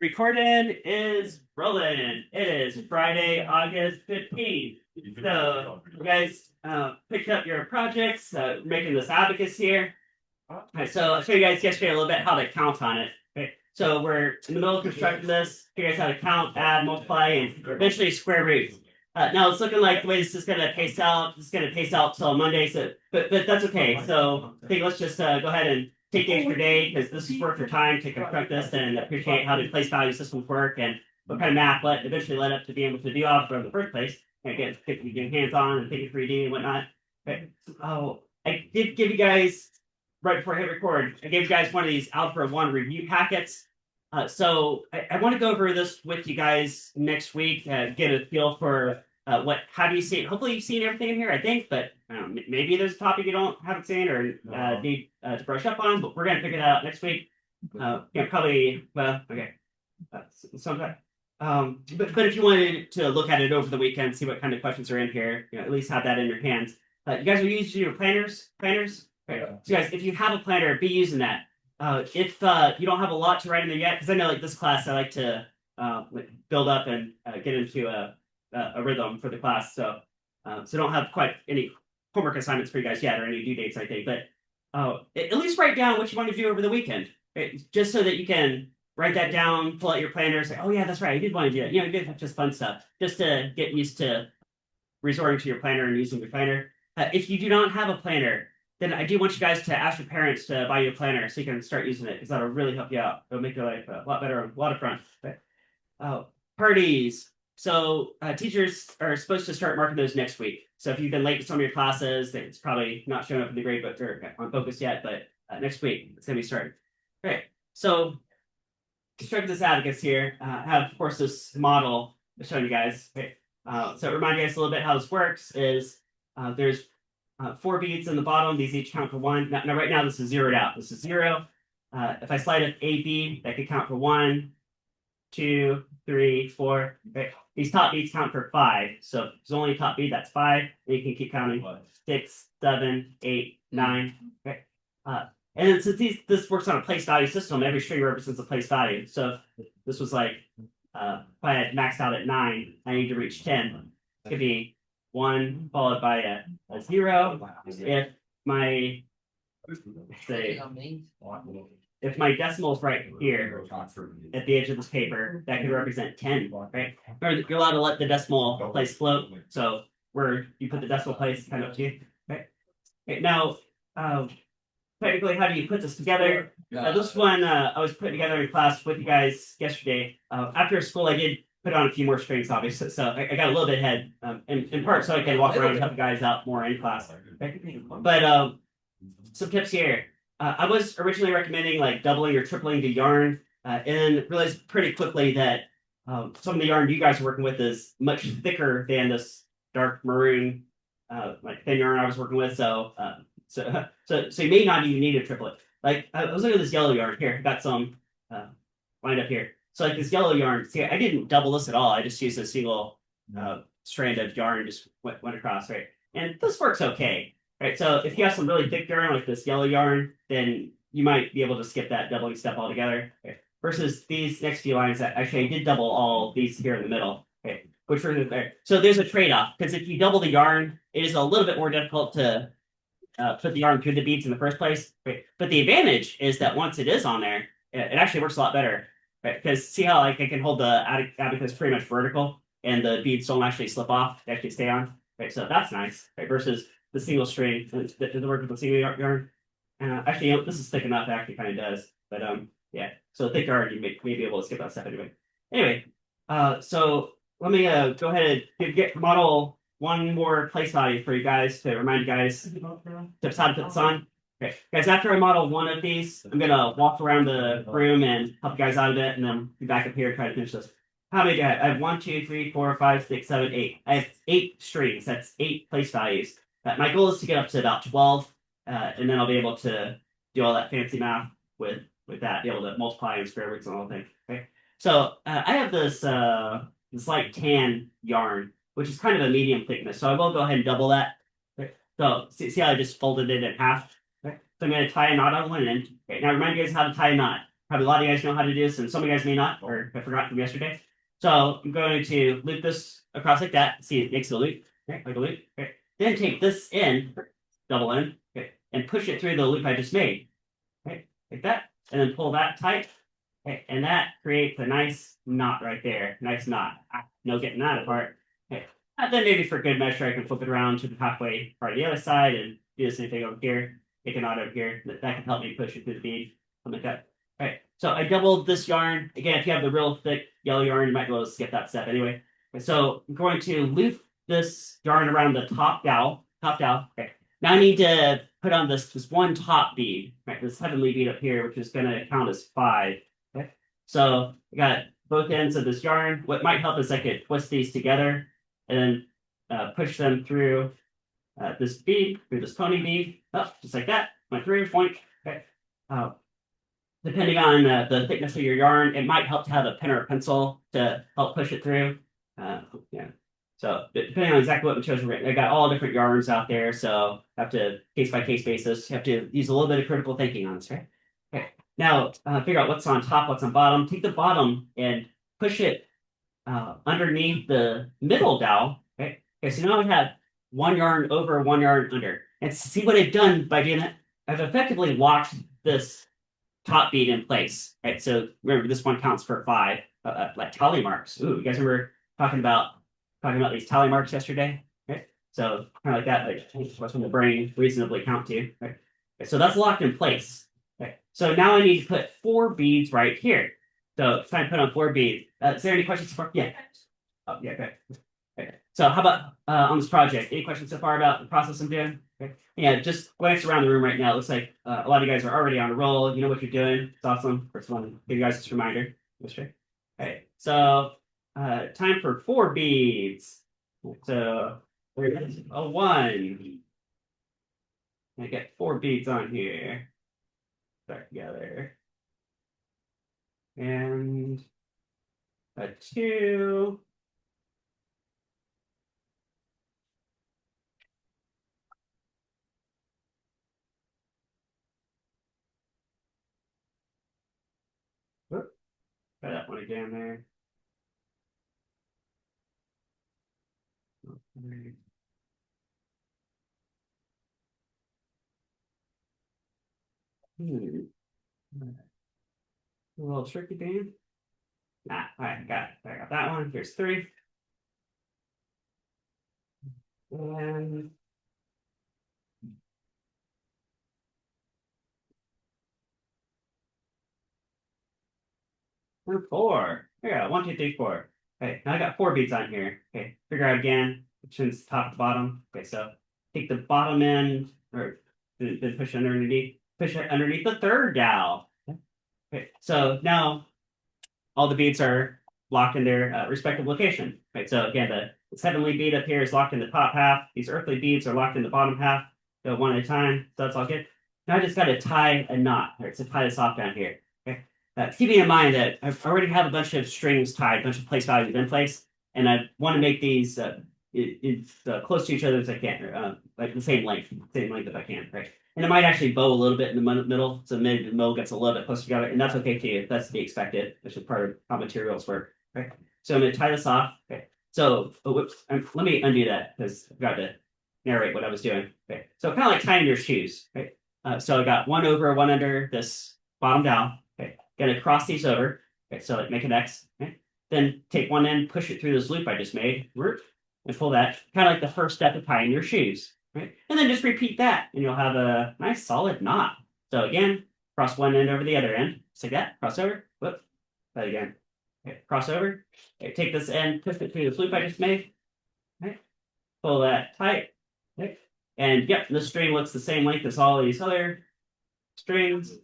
Recording is rolling. It is Friday, August 15th. So, you guys picked up your projects, making this abacus here. All right, so I showed you guys yesterday a little bit how to count on it. Okay. So we're in the middle of constructing this. Show you guys how to count, add, multiply, and eventually square roots. Now it's looking like the way this is going to pace out. It's going to pace out till Monday. So, but that's okay. So I think let's just go ahead and take the extra day because this is worth your time to construct this and appreciate how the place value systems work and what kind of math eventually led up to being able to do algebra in the first place and get hands on and thinking 3D and whatnot. Okay. Oh, I did give you guys right before I hit record. I gave you guys one of these Algebra 1 review packets. So I want to go over this with you guys next week, get a feel for how do you see it? Hopefully you've seen everything in here, I think, but maybe there's a topic you haven't seen or need to brush up on, but we're going to figure that out next week. Probably, well, okay. Sometime. But if you wanted to look at it over the weekend, see what kind of questions are in here, at least have that in your hands. You guys are using your planners? Okay. So guys, if you have a planner, be using that. If you don't have a lot to write in there yet, because I know like this class, I like to build up and get into a rhythm for the class. So don't have quite any homework assignments for you guys yet or any due dates, I think. But at least write down what you want to do over the weekend, right? Just so that you can write that down, pull out your planner, say, oh yeah, that's right, I did want to do it. You did just fun stuff, just to get used to resorting to your planner and using your planner. If you do not have a planner, then I do want you guys to ask your parents to buy you a planner so you can start using it because that'll really help you out. It'll make your life a lot better on a lot of fronts. Parties. So teachers are supposed to start marking those next week. So if you've been late to some of your classes, it's probably not showing up in the grade book or on Focus yet, but next week it's going to be started. All right. So construct this abacus here. Have, of course, this model showing you guys. Okay. So remind you guys a little bit how this works is there's 4 beads in the bottom. These each count for 1. Now right now, this is zeroed out. This is 0. If I slide up a bead, that could count for 1, 2, 3, 4. Okay. These top beads count for 5. So if there's only a top bead, that's 5. And you can keep counting 6, 7, 8, 9. Okay. And then since this works on a place value system, every string represents a place value. So if this was like, if I had maxed out at 9, I need to reach 10. It could be 1 followed by a 0. If my decimal is right here at the edge of this paper, that could represent 10, right? Remember, you're allowed to let the decimal place float. So where you put the decimal place, kind of up to you, right? Okay, now, technically, how do you put this together? This one I was putting together in class with you guys yesterday. After school, I did put on a few more strings, obviously. So I got a little bit ahead, in part so I can walk around and help you guys out more in class. But some tips here. I was originally recommending like doubling or tripling the yarn, and realized pretty quickly that some of the yarn you guys are working with is much thicker than this dark maroon, like thin yarn I was working with. So you may not even need a triplet. Like I was looking at this yellow yarn here. Got some lined up here. So like this yellow yarn, see, I didn't double this at all. I just used a single strand of yarn, just went across, right? And this works okay, right? So if you have some really thick yarn like this yellow yarn, then you might be able to skip that doubling step altogether. Okay? Versus these next few lines, actually I did double all these here in the middle. Okay, which were there. So there's a trade-off because if you double the yarn, it is a little bit more difficult to put the yarn through the beads in the first place. Right? But the advantage is that once it is on there, it actually works a lot better. Right? Because see how like I can hold the abacus pretty much vertical and the beads don't actually slip off, they actually stay on. Right? So that's nice. Right? Versus the single string that doesn't work with the single yarn. Actually, this is thick enough, it actually kind of does. But yeah. So thick yarn, you may be able to skip that step anyway. Anyway, so let me go ahead and get model one more place value for you guys to remind you guys tips how to put this on. Okay, guys, after I model one of these, I'm going to walk around the room and help you guys out a bit, and then be back up here and try to finish this. How many do I have? I have 1, 2, 3, 4, 5, 6, 7, 8. I have 8 strings. That's 8 place values. My goal is to get up to about 12, and then I'll be able to do all that fancy math with that, be able to multiply and square roots and all the things. Okay, so I have this light tan yarn, which is kind of a medium thickness. So I will go ahead and double that. Okay. So see how I just folded it in half? Okay. So I'm going to tie a knot on one end. Okay. Now remind you guys how to tie a knot. probably a lot of you guys know how to do this, and some of you guys may not, or I forgot from yesterday. So I'm going to loop this across like that. See, it makes a loop, okay, like a loop. Okay. Then take this in, double in, okay, and push it through the loop I just made, okay, like that, and then pull that tight, okay, and that creates a nice knot right there. Nice knot. No getting that apart. Okay. And then maybe for good measure, I can flip it around to the halfway part of the other side and do the same thing over here. Take a knot over here. That can help me push it through the bead. Something like that. All right. So I doubled this yarn. Again, if you have the real thick yellow yarn, you might be able to skip that step anyway. Okay, so I'm going to loop this yarn around the top dowel. Top dowel. Okay. Now I need to put on this one top bead, right? This heavenly bead up here, which is going to count as 5. Okay. So I got both ends of this yarn. What might help is I could twist these together and then push them through this bead, through this pony bead, just like that. Went through, point. Okay. Depending on the thickness of your yarn, it might help to have a pen or a pencil to help push it through. Yeah. So depending on exactly what materials you're I got all different yarns out there, so have to case by case basis. You have to use a little bit of critical thinking on this, right? Okay. Now figure out what's on top, what's on bottom. Take the bottom and push it underneath the middle dowel. Okay. Okay. So now I have one yarn over, one yarn under. And see what I've done by doing that? I've effectively locked this top bead in place. Right. So remember, this one counts for 5, like tally marks. Ooh, you guys remember talking about these tally marks yesterday? Right. So kind of like that, like what's when the brain reasonably count to. Right. Okay, so that's locked in place. Okay. So now I need to put 4 beads right here. So it's time to put on 4 beads. Is there any questions so far? Yeah. Oh, yeah, okay. Okay. So how about on this project? Any questions so far about the process I'm doing? Okay. Yeah, just glance around the room right now. It looks like a lot of you guys are already on a roll. You know what you're doing. It's awesome. First one, give you guys this reminder. Okay. So time for 4 beads. So there's a 1. I get 4 beads on here. Start together. And a 2. Whoop, try that one again there. A little tricky, Dan. Nah, all right, got it. I got that one. Here's 3. And 4. Yeah, 1, 2, 3, 4. Okay, now I got 4 beads on here. Okay, figure out again, which is top to bottom. Okay, so take the bottom end, or then push it underneath the 3rd dowel. Okay, so now all the beads are locked in their respective location. Right. So again, this heavenly bead up here is locked in the top half. These earthly beads are locked in the bottom half. Go one at a time. So that's all good. Now I just got to tie a knot. Right. So tie this off down here. Okay. Keeping in mind that I already have a bunch of strings tied, a bunch of place values in place, and I want to make these close to each other as I can, like the same length if I can. Right. And it might actually bow a little bit in the middle, so maybe the middle gets a little bit closer together, and that's okay too. That's to be expected. That's just part of how materials work. Right. So I'm going to tie this off. Okay. So, whoops. Let me undo that because I forgot to narrate what I was doing. Okay. So kind of like tying your shoes. Right. So I got 1 over, 1 under this bottom down. Okay. Going to cross these over. Okay. So make an X. Okay. Then take one end, push it through this loop I just made, and pull that. Kind of like the first step of tying your shoes. Right? And then just repeat that, and you'll have a nice solid knot. So again, cross one end over the other end, just like that. Cross over. Whoop. That again. Okay, cross over. Okay, take this end, push it through the loop I just made. Okay. Pull that tight. Okay. And yep, the string looks the same length as all these other strings.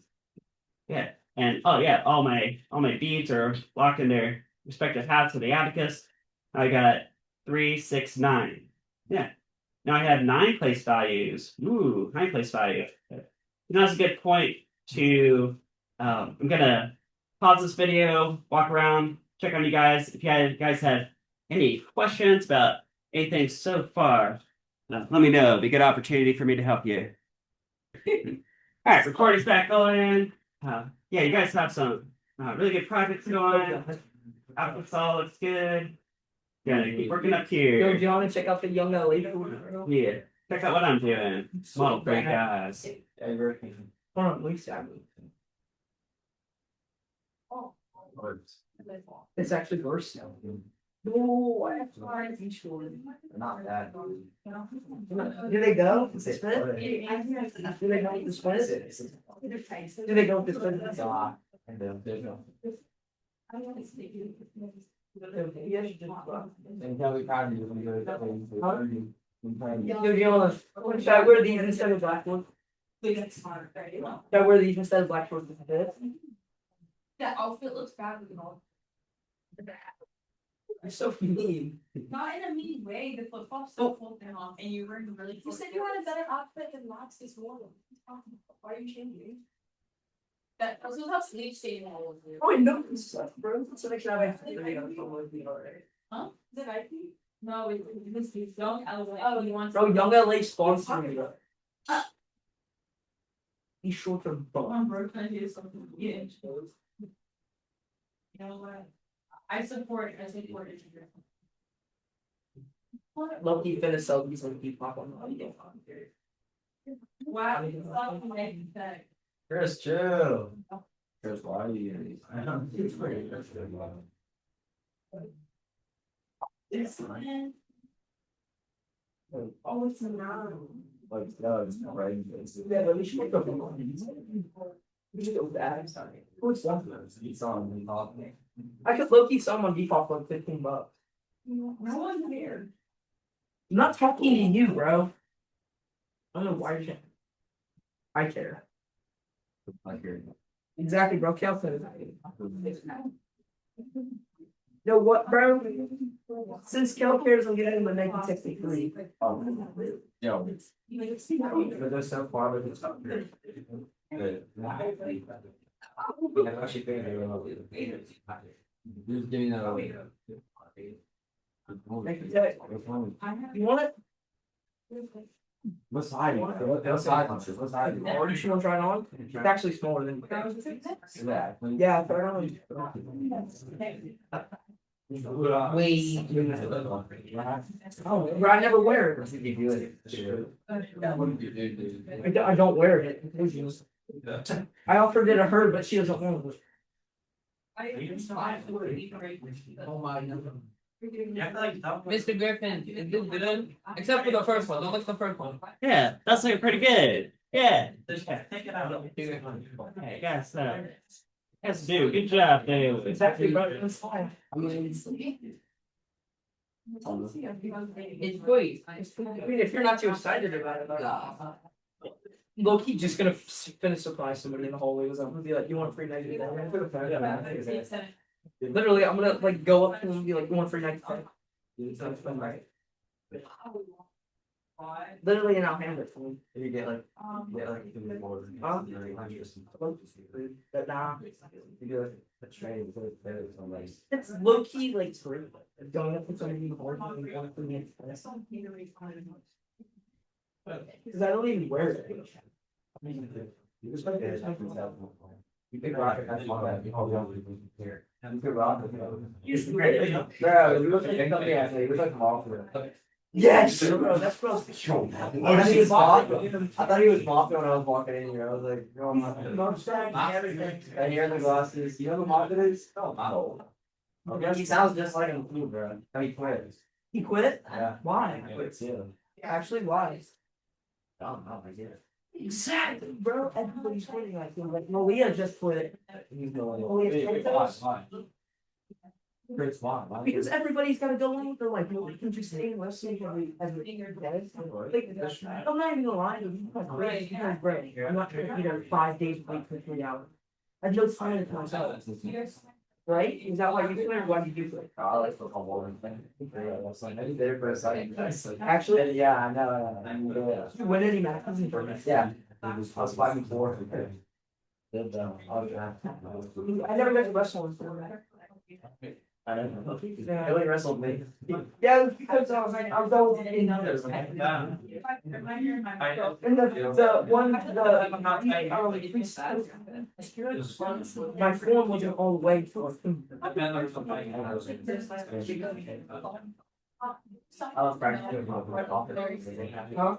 Yeah. And oh yeah, all my beads are locked in their respective halves of the abacus. I got 3, 6, 9. Yeah. Now I have 9 place values. Ooh, 9 place value. That's a good point to, I'm going to pause this video, walk around, check on you guys. If you guys have any questions about anything so far, let me know. It'll be a good opportunity for me to help you. All right, recording's back going. yeah, you guys have some really good projects going. Abacus all looks good. Yeah, keep working up Yo, here. do you want to check out the young LA? Yeah, check out what I'm doing. Model 3 guys. Hold on, wait a second. It's actually worse now. No, not that. Do they go? Do they go with the split? Do they go with the split? Should I wear these instead of black ones? Should I wear these instead of black shorts with this? That outfit looks bad with all. You're so mean. Not in a mean way. The flip flops still pulled them off, and you were really. You said you had a better outfit than Max this morning. Why are you changing? That was how sleep stayed all of you. Oh, I know this stuff, bro. So make sure I have alright. Huh? Is it IP? No, this is young LA. Oh, you want? Bro, young LA sponsored me. These shorts are bum. Bro, can I do something? Yeah. You know what? I support it. Low-key finna sell these on Depop on the Wow. Chris, chill. Chris, why are you? It's pretty. This one. Oh, it's not. Like, no, it's not right. Yeah, but we should make a we should go back. Who's that? It's on. I could low-key sell them on Depop for like $15. No one cared. I'm not talking to you, bro. I don't know why you I care. I hear Exactly, bro. Cal said it. Yo, what, bro? Since Cal cares, I'm getting the 1963. Yo. But there's so far with this up here. Good. I actually think they were just giving that away. You want it? What's hiding? What's hiding? What's hiding? Or you want to try it on? It's actually smaller than you think. Yeah, try it on. Wait. Oh, bro, I never wear it. I don't wear it. I offered it to her, but she doesn't want it. Oh my. Mr. Griffin, is this good? Except for the first one. Don't look at the first one. Yeah, that's looking pretty good. Yeah. Take it out. Hey, guys, dude, good job, dude. Exactly, bro. It's fine. It's great. I mean, if you're not too excited about it, low-key just gonna finish surprise somebody in the hallway. I'm gonna be like, "You want a free night?" Literally, I'm gonna like go up to him and be like, "You want a free night?" Literally, and I'll hand it to him. You get like more. Huh? But nah, You get a train for somebody. it's low-key like free. Don't have to somebody hard because I don't even wear it. You just like you can rock it. That's why here. You can rock it. Bro, you look like something actually. You look like Mothra. Yes, bro, that's bro. I thought he was Mothra when I was walking in here. I was like, no, Mothra. And here are the glasses. You know who Mothra is? Oh, no. Okay, he sounds just like him too, bro. How he quit. He quit? Yeah. Why? He quit too. Actually, why? I don't know. I get it. Exactly, bro. Everybody's quitting. I feel like Malia just quit. He's going. Why? Chris, why? Because everybody's got to go in for like, you can just stay and listen every day. Like, I'm not even gonna lie to you. Because great. I'm not gonna be there 5 days a week for 3 hours. I have no time to myself. Right? Is that why you quit or why did you quit? I like the whole thing. I did there for a second. Actually, Yeah, I know. you win any matches? Yeah. I was 5-4. I never got to wrestle before that. I don't know. Billy wrestled me. Yeah, it was because I was always in others. And the one, my form wasn't all the way for. I was practicing my office. Huh?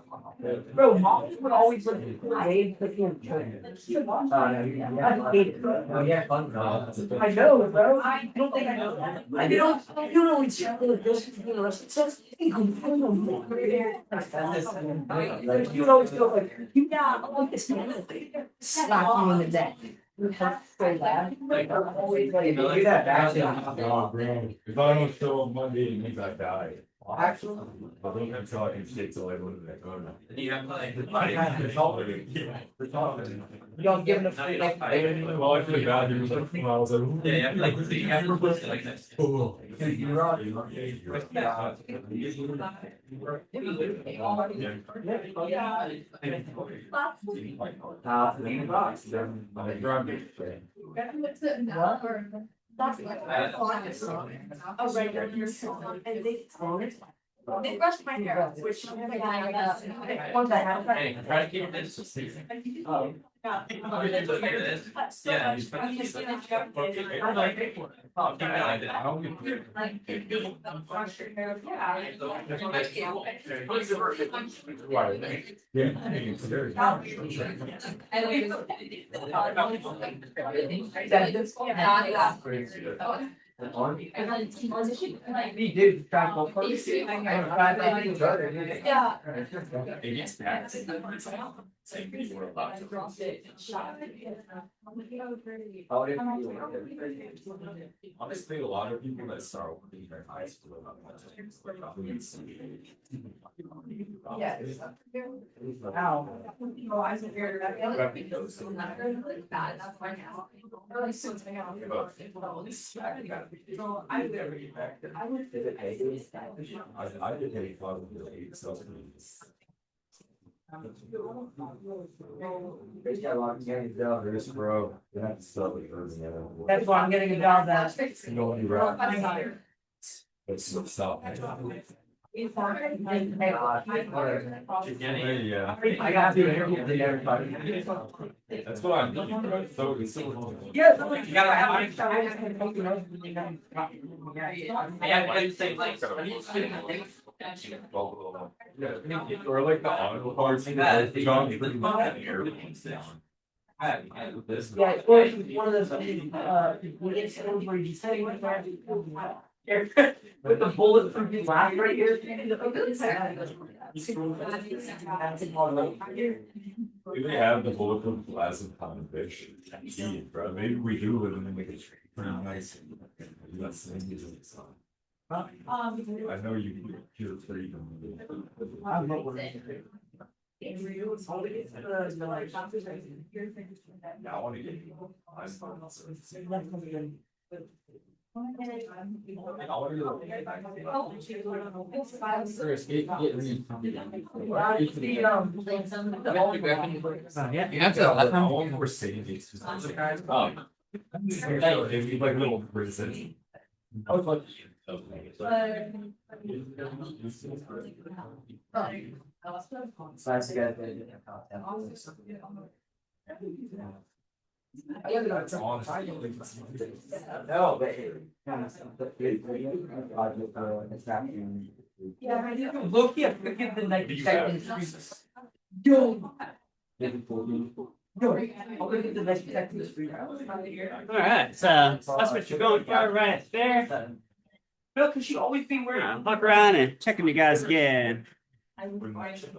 Bro, mom would always like wave the him. I hate it. Oh, yeah, fun. I know, bro. I don't think I know that. I don't, you know, it's just like this, you know, it's just. You always feel like, yeah, I want this man to slap you in the neck. You have to say that. Like, I'm always like, Do that back. If I don't show up Monday, it means I die. actually. I don't have till I can stay till I go to that. You have like. Y'all giving a free, like, Well, I feel bad. He was like, I was like, ooh. Yeah, like, you have to post it like this. Oh. You're on. Oh, right, and they brushed my hair, which. Once I have that. Hey, try to keep this. Oh. Yeah. Yeah. Yeah, I think it's very. He did try to go first. Yeah. Honestly, a lot of people that start working in high school. Yeah. Ow. Oh, I was weird about it. Bad, that's why now. Really soon, I got. So I would. I did take part of the eight cells. There's got a lot of games down there, bro. You have to sell it first. That's why I'm getting a job at. You know when you're out. It's so stop. Yeah. I got to do everything, everybody. That's what I'm doing. Right? So it's so. Yeah. You gotta have it. I have to say like. Yeah, or like the auto parts, John, pretty much the airplanes down. Yeah, well, it's one of those, we get skills where you say with the bulletproof glass right here. Do they have the bulletproof glass of conviction? Bro, maybe we do, and then make it pretty nice. That's the thing, isn't it? I know you're freedom. I'm not worried. I want to get. You have to. We're saying these. It'd be like a little prison. I was like. Nice to get no, but Yeah, I do. Look, yeah, forgive the next seconds. Yo. Yo, I'll look at the next seconds. Alright, so that's what you're going for right there. No, cause she always be wearing. Fuck around and checking you guys again.